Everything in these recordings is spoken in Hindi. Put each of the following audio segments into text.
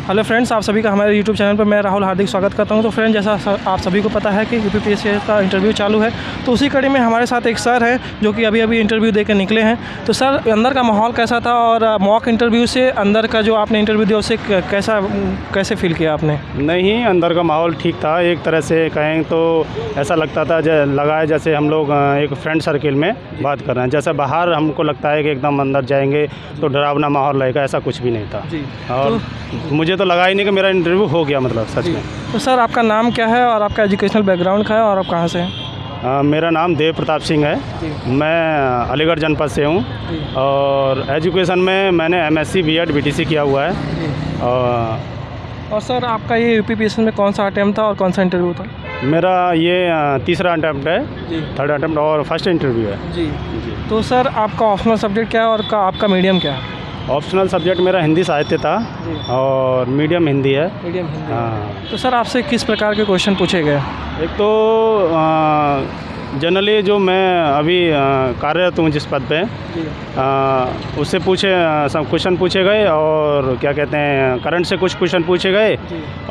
हेलो फ्रेंड्स, आप सभी का हमारे यूट्यूब चैनल पर मैं राहुल हार्दिक स्वागत करता हूं। तो फ्रेंड्स, जैसा आप सभी को पता है कि यूपीपीएससी का इंटरव्यू चालू है, तो उसी कड़ी में हमारे साथ एक सर हैं जो कि अभी इंटरव्यू देकर निकले हैं। तो सर, अंदर का माहौल कैसा था और मॉक इंटरव्यू से अंदर का जो आपने इंटरव्यू दिया उससे कैसे फील किया आपने? नहीं, अंदर का माहौल ठीक था। एक तरह से कहें तो ऐसा लगता था लगा है जैसे हम लोग एक फ्रेंड सर्किल में बात कर रहे हैं। जैसे बाहर हमको लगता है कि एकदम अंदर जाएंगे तो डरावना माहौल रहेगा, ऐसा कुछ भी नहीं था जी। और मुझे तो लगा ही नहीं कि मेरा इंटरव्यू हो गया, मतलब सच में। तो सर, आपका नाम क्या है और आपका एजुकेशनल बैकग्राउंड क्या है और आप कहाँ से हैं? मेरा नाम देव प्रताप सिंह है। मैं अलीगढ़ जनपद से हूँ और एजुकेशन में मैंने MSc B.Ed BTC किया हुआ है। और सर, आपका ये यूपीपीएससी में कौन सा अटेम्प्ट था और कौन सा इंटरव्यू था? मेरा ये तीसरा अटैम्प्ट है जी। थर्ड अटैम्प्ट और फर्स्ट इंटरव्यू है जी। तो सर, आपका ऑप्शनल सब्जेक्ट क्या है और आपका मीडियम क्या है? ऑप्शनल सब्जेक्ट मेरा हिंदी साहित्य था और मीडियम हिंदी है। मीडियम हिंदी। हाँ। तो सर, आपसे किस प्रकार के क्वेश्चन पूछे गए? एक तो जनरली जो मैं अभी कार्यरत हूँ जिस पद पे, उससे सब क्वेश्चन पूछे गए और क्या कहते हैं करंट से कुछ क्वेश्चन पूछे गए।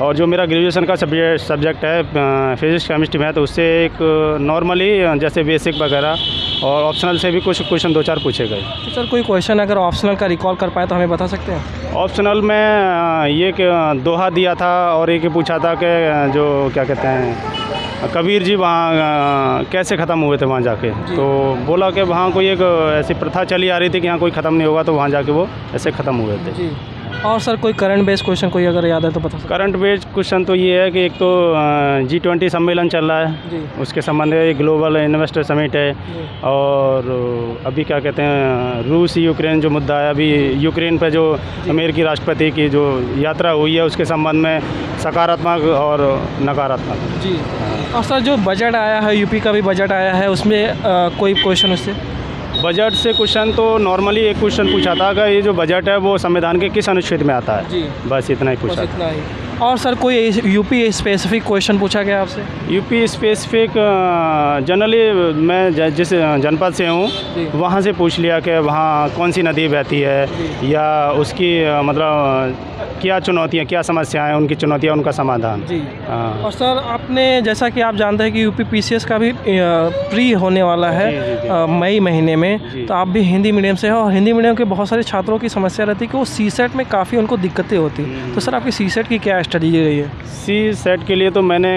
और जो मेरा ग्रेजुएशन का सब्जेक्ट है फिजिक्स केमिस्ट्री में, तो उससे एक नॉर्मली जैसे बेसिक वगैरह और ऑप्शनल से भी कुछ क्वेश्चन 2-4 पूछे गए। तो सर, कोई क्वेश्चन अगर ऑप्शनल का रिकॉल कर पाए तो हमें बता सकते हैं? ऑप्शनल में ये कि दोहा दिया था और एक पूछा था कि जो क्या कहते हैं कबीर जी वहाँ कैसे ख़त्म हुए थे वहाँ जाके। तो बोला कि वहाँ कोई एक ऐसी प्रथा चली आ रही थी कि यहाँ कोई ख़त्म नहीं होगा, तो वहाँ जाके वो ऐसे ख़त्म हुए थे जी। और सर, कोई करंट बेस्ड क्वेश्चन कोई अगर याद है तो बता सकते? करंट बेस्ड क्वेश्चन तो ये है कि एक तो G20 सम्मेलन चल रहा है जी। उसके संबंध में ग्लोबल इन्वेस्टर समिट है और अभी क्या कहते हैं रूस यूक्रेन जो मुद्दा है, अभी यूक्रेन पे जो अमेरिकी राष्ट्रपति की जो यात्रा हुई है उसके संबंध में सकारात्मक और नकारात्मक जी। और सर, जो बजट आया है, यूपी का भी बजट आया है, उसमें कोई क्वेश्चन उससे? बजट से क्वेश्चन तो नॉर्मली एक क्वेश्चन पूछा था कि ये जो बजट है वो संविधान के किस अनुच्छेद में आता है जी। बस इतना ही पूछा। इतना ही। और सर, कोई यूपी स्पेसिफिक क्वेश्चन पूछा गया आपसे? यूपी स्पेसिफिक जनरली मैं जिस जनपद से हूँ वहाँ से पूछ लिया कि वहाँ कौन सी नदी बहती है या उसकी मतलब क्या चुनौतियाँ, क्या समस्याएं, उनकी चुनौतियाँ, उनका समाधान जी। और सर, आपने जैसा कि आप जानते हैं कि यूपीपीसीएस का भी प्री होने वाला है मई महीने में, तो आप भी हिंदी मीडियम से हो और हिंदी मीडियम के बहुत सारे छात्रों की समस्या रहती है कि वो CSET में काफ़ी उनको दिक्कतें होती। तो सर, आपकी CSET की क्या स्ट्रेटजी रही है? CSET के लिए तो मैंने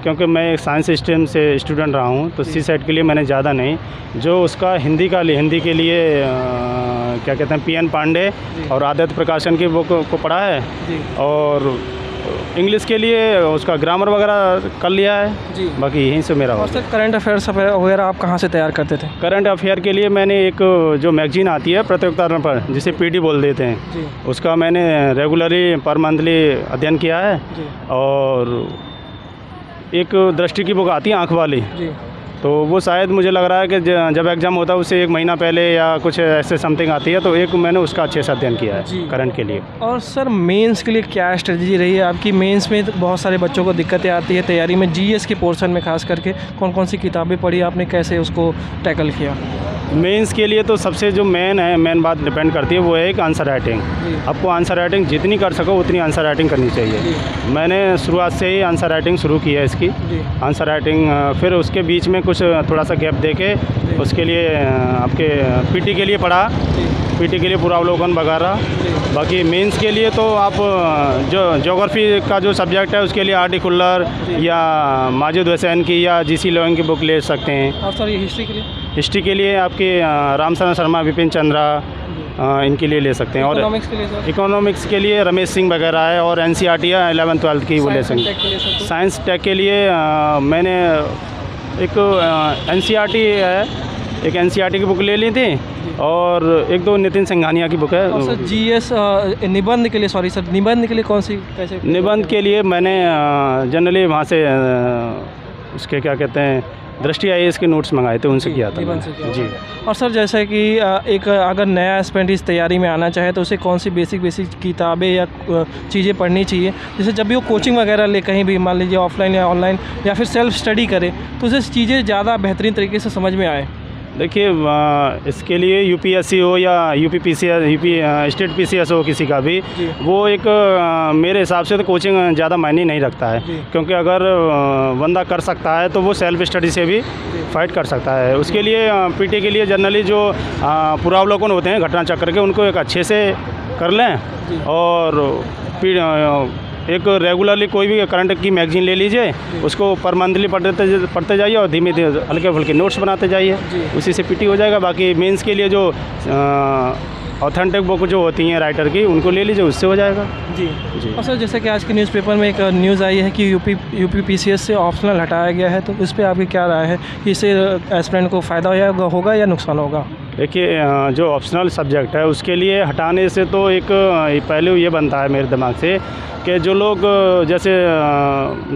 क्योंकि मैं एक साइंस स्ट्रीम से स्टूडेंट रहा हूँ, तो CSET के लिए मैंने ज़्यादा नहीं, जो उसका हिंदी के लिए क्या कहते हैं PN पांडे और आदित्य प्रकाशन की बुक को पढ़ा है और इंग्लिश के लिए उसका ग्रामर वगैरह कर लिया है जी। बाकी यहीं से मेरा। और सर, करंट अफेयर्स वगैरह आप कहाँ से तैयार करते थे? करंट अफेयर के लिए मैंने एक जो मैगजीन आती है प्रतियोगिता पर, जिसे PD बोल देते हैं जी। उसका मैंने रेगुलरली पर मंथली अध्ययन किया है जी। और एक दृष्टि की बुक आती है आँख वाली जी। तो वो शायद मुझे लग रहा है कि जब एग्ज़ाम होता है उससे 1 महीना पहले या कुछ ऐसे समथिंग आती है, तो एक मैंने उसका अच्छे से अध्ययन किया है करंट के लिए। और सर, मेंस के लिए क्या स्ट्रेटजी रही है आपकी? मेंस में बहुत सारे बच्चों को दिक्कतें आती है तैयारी में, GS के पोर्शन में खास करके कौन कौन सी किताबें पढ़ी आपने, कैसे उसको टैकल किया? मेंस के लिए तो सबसे जो मेन बात डिपेंड करती है वो है एक आंसर राइटिंग। आपको आंसर राइटिंग जितनी कर सको उतनी आंसर राइटिंग करनी चाहिए। मैंने शुरुआत से ही आंसर राइटिंग शुरू की है इसकी आंसर राइटिंग, फिर उसके बीच में कुछ थोड़ा सा गैप देके उसके लिए आपके PT के लिए पढ़ा, PT के लिए पूरा अवलोकन वगैरह। बाकी मेंस के लिए तो आप जो ज्योग्राफी का जो सब्जेक्ट है उसके लिए R.D. खुल्लर या माजिद हुसैन की या G.C. लोइंग की बुक ले सकते हैं। और सर, ये हिस्ट्री के लिए? हिस्ट्री के लिए आपके रामचंद्र शर्मा, विपिन चंद्रा, इनके लिए ले सकते हैं। और इकोनॉमिक्स के लिए? इकोनॉमिक्स के लिए रमेश सिंह वगैरह है और NCERT या 11th-12th की वो ले सकते हैं। साइंस टेक के लिए मैंने एक NCERT है, एक NCERT की बुक ले ली थी और 1-2 नितिन सिंघानिया की बुक है। और सर, GS निबंध के लिए, सॉरी सर, निबंध के लिए कौन सी कैसे? निबंध के लिए मैंने जनरली वहाँ से उसके क्या कहते हैं दृष्टि IAS के नोट्स मंगाए थे, उनसे किया था जी। और सर, जैसे कि एक अगर नया एस्पिरेंट इस तैयारी में आना चाहे तो उसे कौन सी बेसिक किताबें या चीज़ें पढ़नी चाहिए, जैसे जब भी वो कोचिंग वगैरह ले कहीं भी, मान लीजिए ऑफलाइन या ऑनलाइन या फिर सेल्फ स्टडी करे, तो उसे चीज़ें ज़्यादा बेहतरीन तरीके से समझ में आए? देखिए इसके लिए यूपीएससी हो या यूपीपीसीएस स्टेट पीसीएस हो किसी का भी, वो एक मेरे हिसाब से तो कोचिंग ज़्यादा मायने नहीं रखता है, क्योंकि अगर बंदा कर सकता है तो वो सेल्फ स्टडी से भी फाइट कर सकता है। उसके लिए पीटी के लिए जनरली जो पूर्वावलोकन होते हैं घटना चक्र के, उनको एक अच्छे से कर लें और एक रेगुलरली कोई भी करंट की मैगजीन ले लीजिए, उसको पर मंथली पढ़ते जाइए और धीमे धीमे हल्के फुल्के नोट्स बनाते जाइए, उसी से पीटी हो जाएगा। बाकी मेंस के लिए जो ऑथेंटिक बुक जो होती हैं राइटर की, उनको ले लीजिए, उससे हो जाएगा। जी जी। और सर जैसे कि आज के न्यूज़पेपर में एक न्यूज़ आई है कि यूपी पीसीएस से ऑप्शनल हटाया गया है, तो इस पर आपकी क्या राय है कि इससे एस्पिरेंट को फ़ायदा होगा या नुकसान होगा? देखिए जो ऑप्शनल सब्जेक्ट है उसके लिए हटाने से तो एक पहले ये बनता है मेरे दिमाग से कि जो लोग जैसे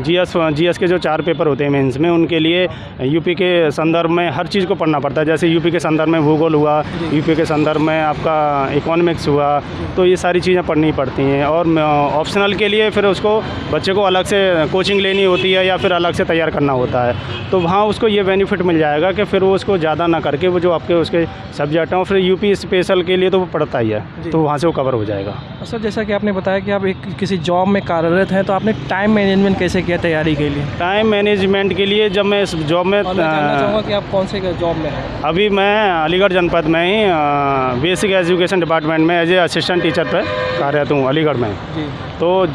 जीएस के जो 4 पेपर होते हैं मेंस में, उनके लिए यूपी के संदर्भ में हर चीज़ को पढ़ना पड़ता है। जैसे यूपी के संदर्भ में भूगोल हुआ, यूपी के संदर्भ में आपका इकोनॉमिक्स हुआ, तो ये सारी चीज़ें पढ़नी पड़ती हैं। और ऑप्शनल के लिए फिर उसको बच्चे को अलग से कोचिंग लेनी होती है या फिर अलग से तैयार करना होता है, तो वहाँ उसको ये बेनिफिट मिल जाएगा कि फिर वो उसको ज़्यादा ना करके वो जो आपके उसके सब्जेक्ट हैं, फिर यूपी स्पेशल के लिए तो वो पढ़ता ही है, तो वहाँ से वो कवर हो जाएगा। सर जैसा कि आपने बताया कि आप किसी जॉब में कार्यरत हैं, तो आपने टाइम मैनेजमेंट कैसे किया तैयारी के लिए? टाइम मैनेजमेंट के लिए जब मैं इस जॉब में जानना चाहूँगा कि आप कौन से जॉब में हैं? अभी मैं अलीगढ़ जनपद में ही बेसिक एजुकेशन डिपार्टमेंट में एज ए असिस्टेंट टीचर पे कार्यरत हूँ अलीगढ़ में। जी। तो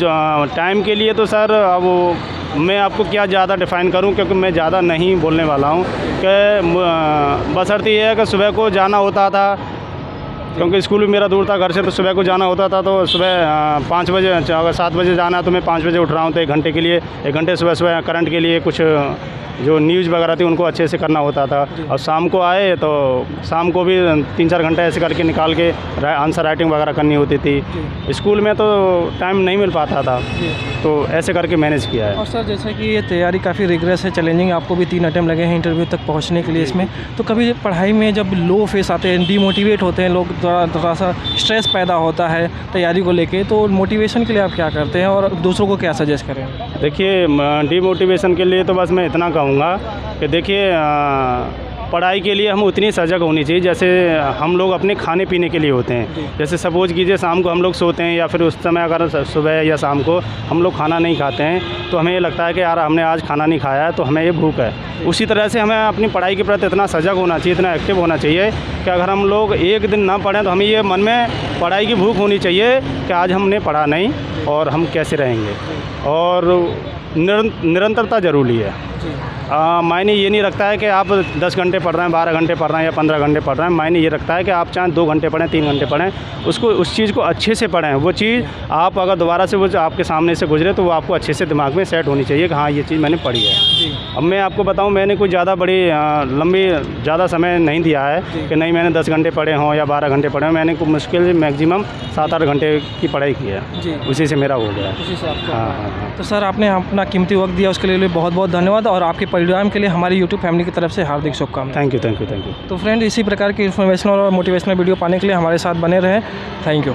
टाइम के लिए तो सर अब मैं आपको क्या ज़्यादा डिफ़ाइन करूं, क्योंकि मैं ज़्यादा नहीं बोलने वाला हूं कि बशर्ते ये है कि सुबह को जाना होता था, क्योंकि स्कूल भी मेरा दूर था घर से, तो सुबह को जाना होता था, तो सुबह 5 बजे, अगर 7 बजे जाना है तो मैं 5 बजे उठ रहा हूँ, तो 1 घंटे के लिए 1 घंटे सुबह करंट के लिए कुछ जो न्यूज़ वगैरह थी उनको अच्छे से करना होता था। और शाम को आए तो शाम को भी 3-4 घंटे ऐसे करके निकाल के आंसर राइटिंग वगैरह करनी होती थी। स्कूल में तो टाइम नहीं मिल पाता था, तो ऐसे करके मैनेज किया है। और सर जैसे कि ये तैयारी काफ़ी रिग्रेस है, चैलेंजिंग, आपको भी 3 अटेम्प्ट लगे हैं इंटरव्यू तक पहुंचने के लिए इसमें, तो कभी पढ़ाई में जब लो फेस आते हैं, डीमोटिवेट होते हैं लोग, थोड़ा सा स्ट्रेस पैदा होता है तैयारी को लेके, तो मोटिवेशन के लिए आप क्या करते हैं और दूसरों को क्या सजेस्ट करें? देखिए डीमोटिवेशन के लिए तो बस मैं इतना कहूँगा कि देखिए पढ़ाई के लिए हम उतनी सजग होनी चाहिए जैसे हम लोग अपने खाने पीने के लिए होते हैं। जैसे सपोज कीजिए शाम को हम लोग सोते हैं या फिर उस समय अगर सुबह या शाम को हम लोग खाना नहीं खाते हैं, तो हमें ये लगता है कि यार हमने आज खाना नहीं खाया है तो हमें ये भूख है। उसी तरह से हमें अपनी पढ़ाई के प्रति इतना सजग होना चाहिए, इतना एक्टिव होना चाहिए कि अगर हम लोग एक दिन ना पढ़ें तो हमें ये मन में पढ़ाई की भूख होनी चाहिए कि आज हमने पढ़ा नहीं और हम कैसे रहेंगे। और निरंतरता ज़रूरी है। मायने ये नहीं रखता है कि आप 10 घंटे पढ़ रहे हैं, 12 घंटे पढ़ रहे हैं या 15 घंटे पढ़ रहे हैं। मायने ये रखता है कि आप चाहे 2 घंटे पढ़ें, 3 घंटे पढ़ें, उसको उस चीज़ को अच्छे से पढ़ें। वो चीज़ आप अगर दोबारा से वो आपके सामने से गुजरे तो वो आपको अच्छे से दिमाग में सेट होनी चाहिए कि हाँ ये चीज़ मैंने पढ़ी है। अब मैं आपको बताऊं, मैंने कोई ज़्यादा बड़ी लंबी ज़्यादा समय नहीं दिया है कि नहीं मैंने 10 घंटे पढ़े हों या 12 घंटे पढ़े हों। मैंने को मुश्किल से मैक्सिमम 7-8 घंटे की पढ़ाई की है, उसी से मेरा हो गया है। हाँ। तो सर आपने अपना कीमती वक्त दिया, उसके लिए बहुत बहुत धन्यवाद और आपके परिणाम के लिए हमारी यूट्यूब फैमिली की तरफ से हार्दिक शुभकामनाएं। Thank you. तो फ्रेंड इसी प्रकार की इन्फॉर्मेशनल और मोटिवेशनल वीडियो पाने के लिए हमारे साथ बने रहें। Thank you.